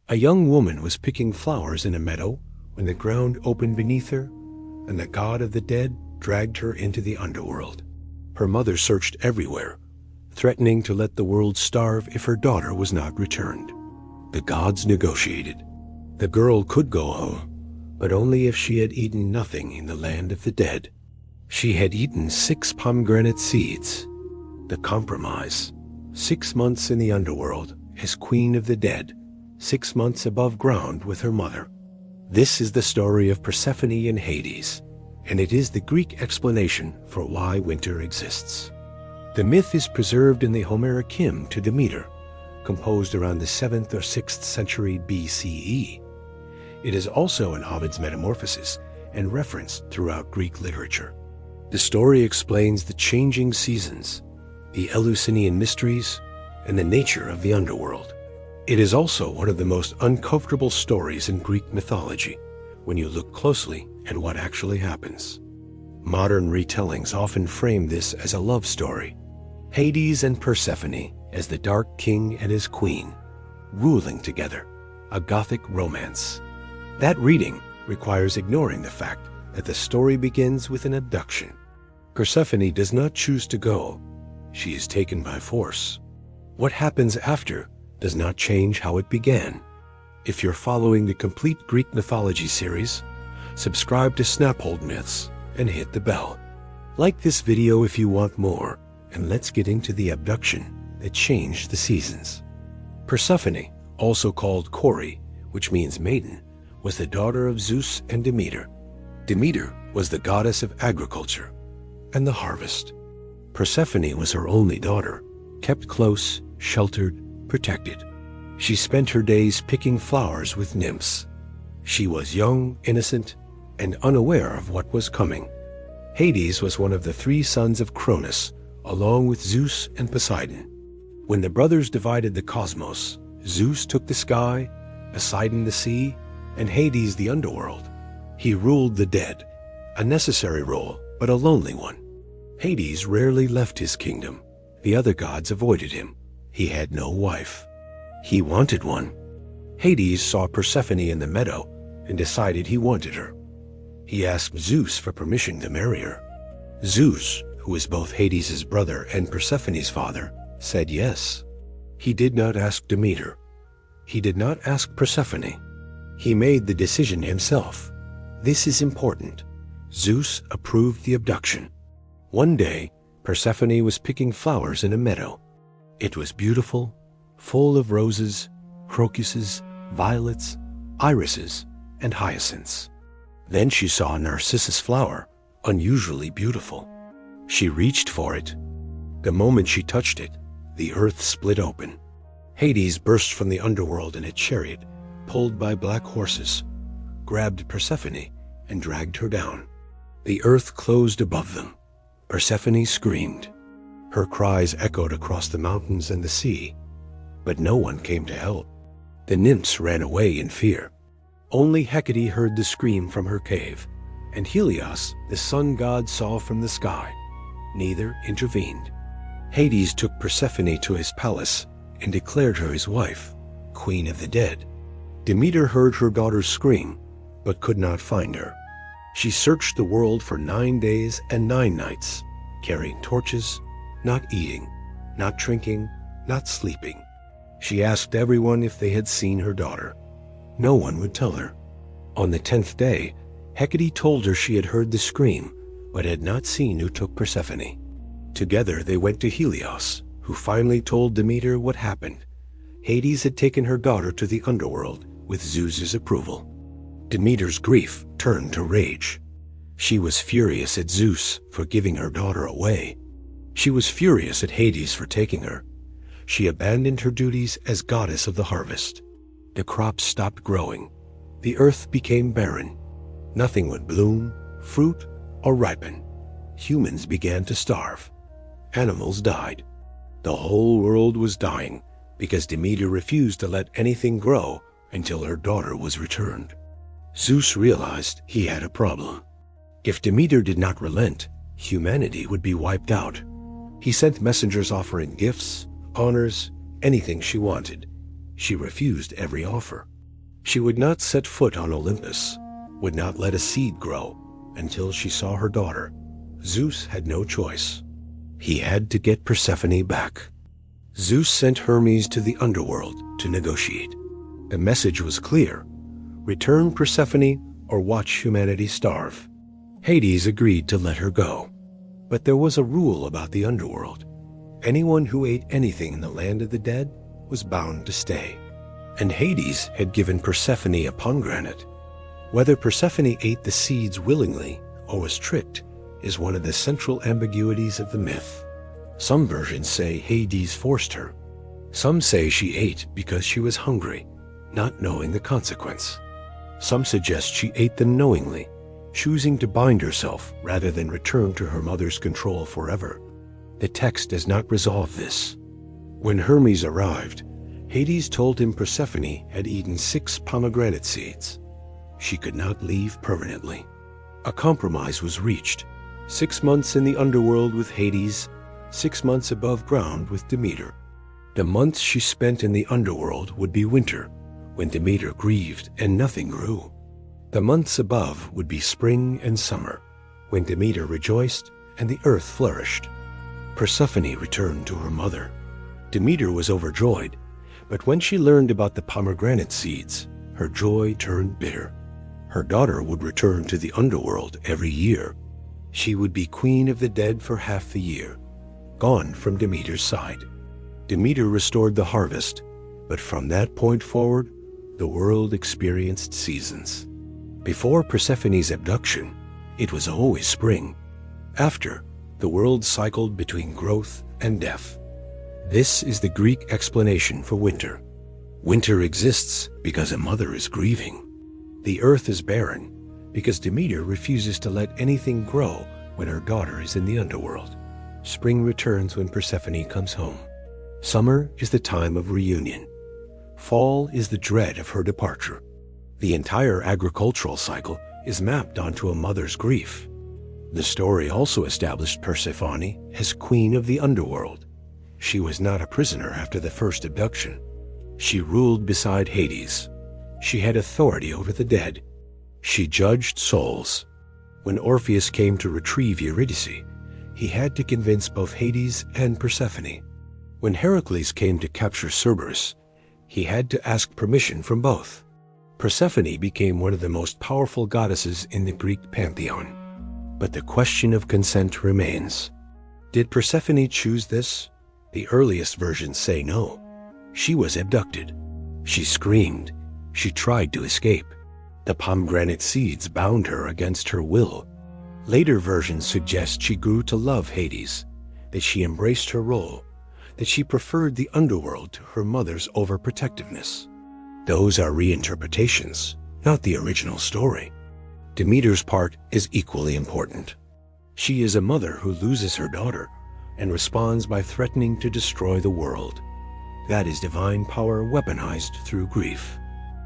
A young woman was picking flowers in a meadow when the ground opened beneath her, and the god of the dead dragged her into the underworld. Her mother searched everywhere, threatening to let the world starve if her daughter was not returned. The gods negotiated. The girl could go home, but only if she had eaten nothing in the land of the dead. She had eaten 6 pomegranate seeds. The compromise: 6 months in the underworld as queen of the dead, 6 months above ground with her mother. This is the story of Persephone and Hades, and it is the Greek explanation for why winter exists. The myth is preserved in the Homeric hymn to Demeter, composed around the 7th or 6th century BCE. It is also in Ovid's Metamorphoses and referenced throughout Greek literature. The story explains the changing seasons, the Eleusinian mysteries, and the nature of the underworld. It is also one of the most uncomfortable stories in Greek mythology when you look closely at what actually happens. Modern retellings often frame this as a love story. Hades and Persephone as the Dark King and his queen, ruling together, a Gothic romance. That reading requires ignoring the fact that the story begins with an abduction. Persephone does not choose to go. She is taken by force. What happens after does not change how it began. If you're following the complete Greek mythology series, subscribe to Snaphold Myths and hit the bell. Like this video if you want more, and let's get into the abduction that changed the seasons. Persephone, also called Kori, which means maiden, was the daughter of Zeus and Demeter. Demeter was the goddess of agriculture and the harvest. Persephone was her only daughter, kept close, sheltered, protected. She spent her days picking flowers with nymphs. She was young, innocent, and unaware of what was coming. Hades was one of the 3 sons of Cronus, along with Zeus and Poseidon. When the brothers divided the cosmos, Zeus took the sky, Poseidon the sea, and Hades the underworld. He ruled the dead, a necessary role, but a lonely one. Hades rarely left his kingdom. The other gods avoided him. He had no wife. He wanted one. Hades saw Persephone in the meadow and decided he wanted her. He asked Zeus for permission to marry her. Zeus, who is both Hades' brother and Persephone's father, said yes. He did not ask Demeter. He did not ask Persephone. He made the decision himself. This is important. Zeus approved the abduction. One day, Persephone was picking flowers in a meadow. It was beautiful, full of roses, crocuses, violets, irises, and hyacinths. Then she saw a narcissus flower, unusually beautiful. She reached for it. The moment she touched it, the earth split open. Hades burst from the underworld in a chariot, pulled by black horses, grabbed Persephone, and dragged her down. The earth closed above them. Persephone screamed. Her cries echoed across the mountains and the sea, but no one came to help. The nymphs ran away in fear. Only Hecate heard the scream from her cave, and Helios, the sun god, saw from the sky. Neither intervened. Hades took Persephone to his palace and declared her his wife, queen of the dead. Demeter heard her daughter's scream, but could not find her. She searched the world for 9 days and 9 nights, carrying torches, not eating, not drinking, not sleeping. She asked everyone if they had seen her daughter. No one would tell her. On the 10th day, Hecate told her she had heard the scream, but had not seen who took Persephone. Together they went to Helios, who finally told Demeter what happened. Hades had taken her daughter to the underworld with Zeus's approval. Demeter's grief turned to rage. She was furious at Zeus for giving her daughter away. She was furious at Hades for taking her. She abandoned her duties as goddess of the harvest. The crops stopped growing. The earth became barren. Nothing would bloom, fruit, or ripen. Humans began to starve. Animals died. The whole world was dying because Demeter refused to let anything grow until her daughter was returned. Zeus realized he had a problem. If Demeter did not relent, humanity would be wiped out. He sent messengers offering gifts, honors, anything she wanted. She refused every offer. She would not set foot on Olympus, would not let a seed grow until she saw her daughter. Zeus had no choice. He had to get Persephone back. Zeus sent Hermes to the underworld to negotiate. The message was clear: return Persephone or watch humanity starve. Hades agreed to let her go. But there was a rule about the underworld. Anyone who ate anything in the land of the dead was bound to stay. And Hades had given Persephone a pomegranate. Whether Persephone ate the seeds willingly or was tricked is one of the central ambiguities of the myth. Some versions say Hades forced her. Some say she ate because she was hungry, not knowing the consequence. Some suggest she ate them knowingly, choosing to bind herself rather than return to her mother's control forever. The text does not resolve this. When Hermes arrived, Hades told him Persephone had eaten 6 pomegranate seeds. She could not leave permanently. A compromise was reached: 6 months in the underworld with Hades, 6 months above ground with Demeter. The months she spent in the underworld would be winter, when Demeter grieved and nothing grew. The months above would be spring and summer, when Demeter rejoiced and the earth flourished. Persephone returned to her mother. Demeter was overjoyed, but when she learned about the pomegranate seeds, her joy turned bitter. Her daughter would return to the underworld every year. She would be queen of the dead for half the year, gone from Demeter's side. Demeter restored the harvest, but from that point forward, the world experienced seasons. Before Persephone's abduction, it was always spring. After, the world cycled between growth and death. This is the Greek explanation for winter. Winter exists because a mother is grieving. The earth is barren because Demeter refuses to let anything grow when her daughter is in the underworld. Spring returns when Persephone comes home. Summer is the time of reunion. Fall is the dread of her departure. The entire agricultural cycle is mapped onto a mother's grief. The story also established Persephone as queen of the underworld. She was not a prisoner after the first abduction. She ruled beside Hades. She had authority over the dead. She judged souls. When Orpheus came to retrieve Eurydice, he had to convince both Hades and Persephone. When Heracles came to capture Cerberus, he had to ask permission from both. Persephone became one of the most powerful goddesses in the Greek pantheon. But the question of consent remains. Did Persephone choose this? The earliest versions say no. She was abducted. She screamed. She tried to escape. The pomegranate seeds bound her against her will. Later versions suggest she grew to love Hades, that she embraced her role, that she preferred the underworld to her mother's overprotectiveness. Those are reinterpretations, not the original story. Demeter's part is equally important. She is a mother who loses her daughter and responds by threatening to destroy the world. That is divine power weaponized through grief.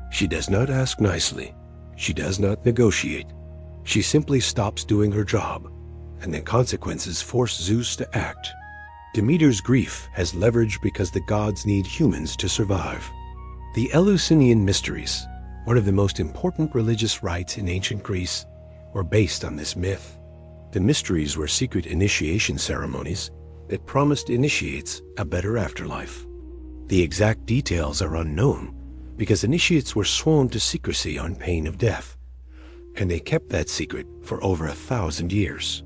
She does not ask nicely. She does not negotiate. She simply stops doing her job, and the consequences force Zeus to act. Demeter's grief has leverage because the gods need humans to survive. The Eleusinian Mysteries, one of the most important religious rites in ancient Greece, were based on this myth. The mysteries were secret initiation ceremonies that promised initiates a better afterlife. The exact details are unknown because initiates were sworn to secrecy on pain of death, and they kept that secret for over 1,000 years.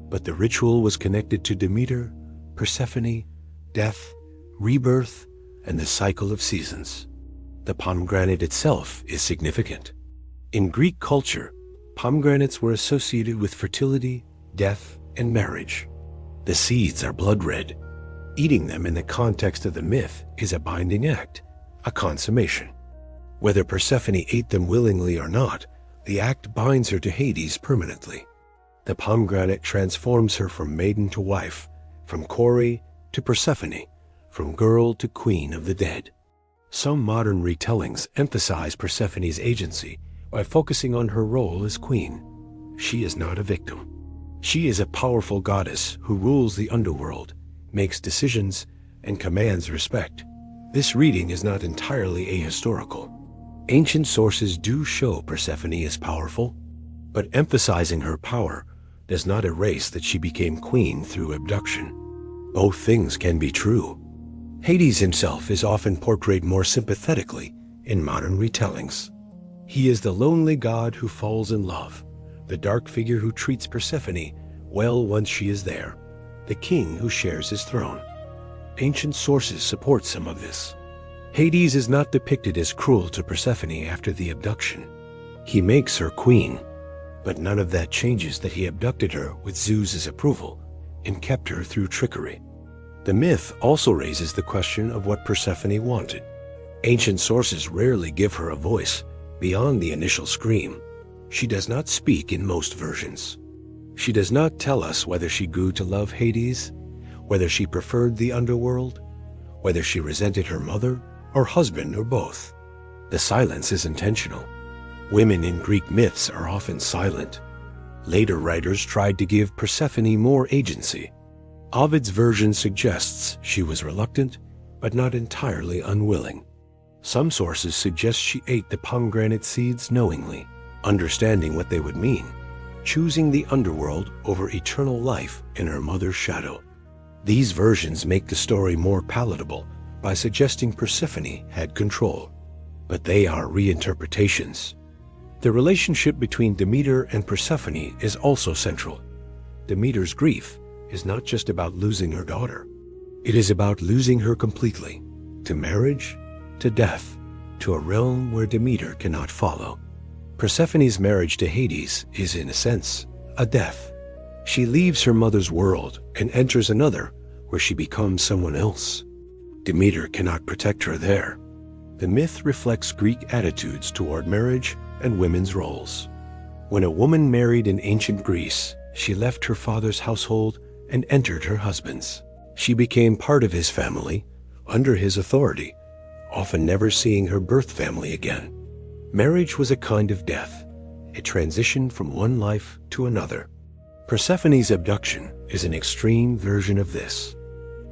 But the ritual was connected to Demeter, Persephone, death, rebirth, and the cycle of seasons. The pomegranate itself is significant. In Greek culture, pomegranates were associated with fertility, death, and marriage. The seeds are blood red. Eating them in the context of the myth is a binding act, a consummation. Whether Persephone ate them willingly or not, the act binds her to Hades permanently. The pomegranate transforms her from maiden to wife, from Kore to Persephone, from girl to queen of the dead. Some modern retellings emphasize Persephone's agency by focusing on her role as queen. She is not a victim. She is a powerful goddess who rules the underworld, makes decisions, and commands respect. This reading is not entirely ahistorical. Ancient sources do show Persephone as powerful, but emphasizing her power does not erase that she became queen through abduction. Both things can be true. Hades himself is often portrayed more sympathetically in modern retellings. He is the lonely god who falls in love, the dark figure who treats Persephone well once she is there, the king who shares his throne. Ancient sources support some of this. Hades is not depicted as cruel to Persephone after the abduction. He makes her queen, but none of that changes that he abducted her with Zeus's approval and kept her through trickery. The myth also raises the question of what Persephone wanted. Ancient sources rarely give her a voice beyond the initial scream. She does not speak in most versions. She does not tell us whether she grew to love Hades, whether she preferred the underworld, whether she resented her mother or husband or both. The silence is intentional. Women in Greek myths are often silent. Later writers tried to give Persephone more agency. Ovid's version suggests she was reluctant, but not entirely unwilling. Some sources suggest she ate the pomegranate seeds knowingly, understanding what they would mean, choosing the underworld over eternal life in her mother's shadow. These versions make the story more palatable by suggesting Persephone had control, but they are reinterpretations. The relationship between Demeter and Persephone is also central. Demeter's grief is not just about losing her daughter. It is about losing her completely, to marriage, to death, to a realm where Demeter cannot follow. Persephone's marriage to Hades is, in a sense, a death. She leaves her mother's world and enters another where she becomes someone else. Demeter cannot protect her there. The myth reflects Greek attitudes toward marriage and women's roles. When a woman married in ancient Greece, she left her father's household and entered her husband's. She became part of his family, under his authority, often never seeing her birth family again. Marriage was a kind of death. It transitioned from one life to another. Persephone's abduction is an extreme version of this.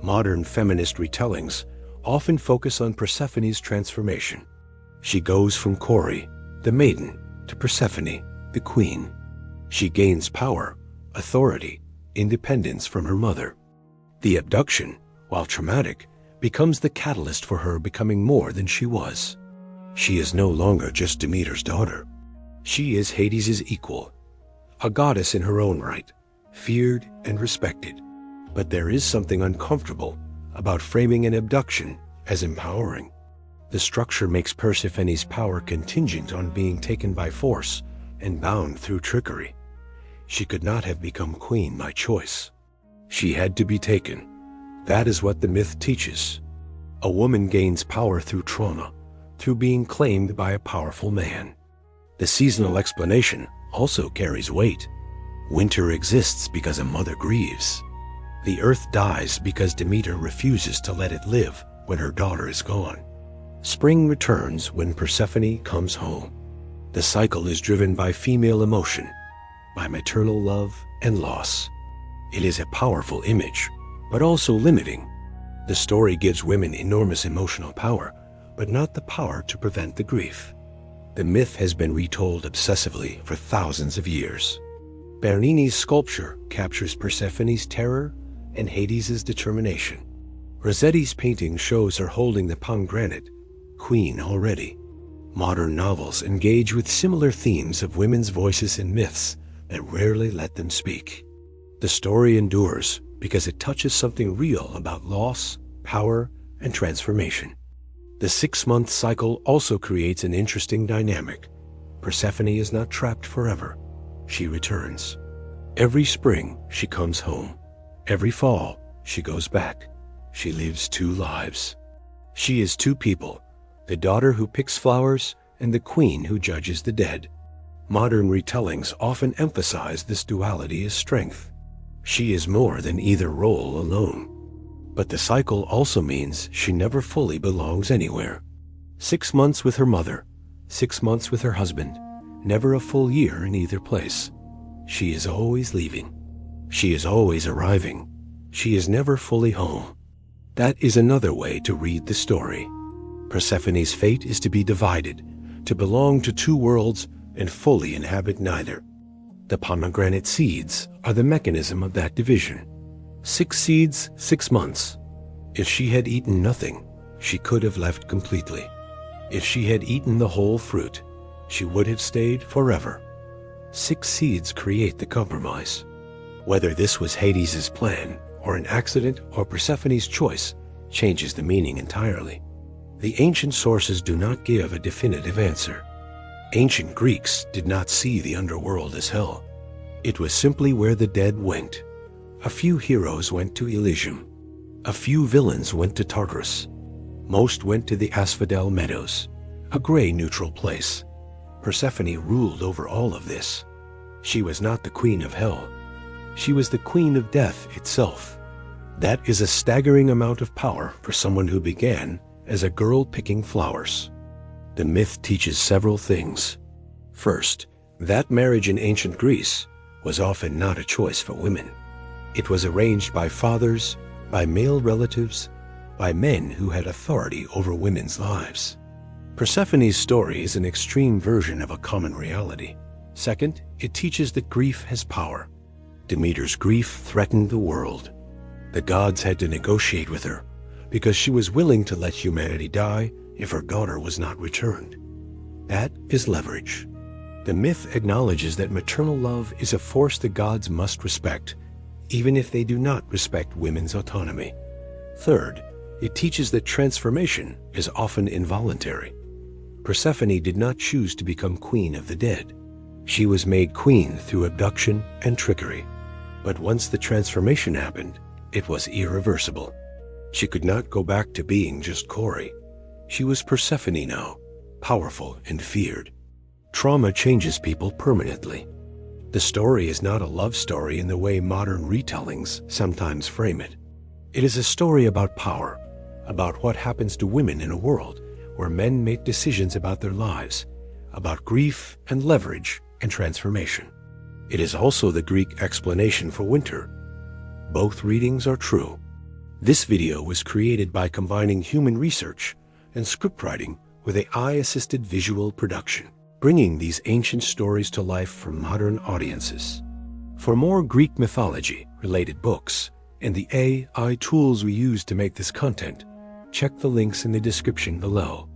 Modern feminist retellings often focus on Persephone's transformation. She goes from Kore, the maiden, to Persephone, the queen. She gains power, authority, independence from her mother. The abduction, while traumatic, becomes the catalyst for her becoming more than she was. She is no longer just Demeter's daughter. She is Hades' equal, a goddess in her own right, feared and respected. But there is something uncomfortable about framing an abduction as empowering. The structure makes Persephone's power contingent on being taken by force and bound through trickery. She could not have become queen by choice. She had to be taken. That is what the myth teaches. A woman gains power through trauma, through being claimed by a powerful man. The seasonal explanation also carries weight. Winter exists because a mother grieves. The earth dies because Demeter refuses to let it live when her daughter is gone. Spring returns when Persephone comes home. The cycle is driven by female emotion, by maternal love and loss. It is a powerful image, but also limiting. The story gives women enormous emotional power, but not the power to prevent the grief. The myth has been retold obsessively for thousands of years. Bernini's sculpture captures Persephone's terror and Hades' determination. Rossetti's painting shows her holding the pomegranate, queen already. Modern novels engage with similar themes of women's voices in myths that rarely let them speak. The story endures because it touches something real about loss, power, and transformation. The 6-month cycle also creates an interesting dynamic. Persephone is not trapped forever. She returns. Every spring, she comes home. Every fall, she goes back. She lives 2 lives. She is 2 people, the daughter who picks flowers and the queen who judges the dead. Modern retellings often emphasize this duality as strength. She is more than either role alone. But the cycle also means she never fully belongs anywhere. 6 months with her mother, 6 months with her husband, never a full year in either place. She is always leaving. She is always arriving. She is never fully home. That is another way to read the story. Persephone's fate is to be divided, to belong to two worlds and fully inhabit neither. The pomegranate seeds are the mechanism of that division. 6 seeds, 6 months. If she had eaten nothing, she could have left completely. If she had eaten the whole fruit, she would have stayed forever. 6 seeds create the compromise. Whether this was Hades' plan, or an accident, or Persephone's choice, changes the meaning entirely. The ancient sources do not give a definitive answer. Ancient Greeks did not see the underworld as hell. It was simply where the dead went. A few heroes went to Elysium. A few villains went to Tartarus. Most went to the Asphodel Meadows, a gray neutral place. Persephone ruled over all of this. She was not the queen of hell. She was the queen of death itself. That is a staggering amount of power for someone who began as a girl picking flowers. The myth teaches several things. First, that marriage in ancient Greece was often not a choice for women. It was arranged by fathers, by male relatives, by men who had authority over women's lives. Persephone's story is an extreme version of a common reality. Second, it teaches that grief has power. Demeter's grief threatened the world. The gods had to negotiate with her because she was willing to let humanity die if her daughter was not returned. That is leverage. The myth acknowledges that maternal love is a force the gods must respect, even if they do not respect women's autonomy. Third, it teaches that transformation is often involuntary. Persephone did not choose to become queen of the dead. She was made queen through abduction and trickery. But once the transformation happened, it was irreversible. She could not go back to being just Corey. She was Persephone now, powerful and feared. Trauma changes people permanently. The story is not a love story in the way modern retellings sometimes frame it. It is a story about power, about what happens to women in a world where men make decisions about their lives, about grief and leverage and transformation. It is also the Greek explanation for winter. Both readings are true. This video was created by combining human research and scriptwriting with AI-assisted visual production, bringing these ancient stories to life for modern audiences. For more Greek mythology-related books and the AI tools we use to make this content, check the links in the description below.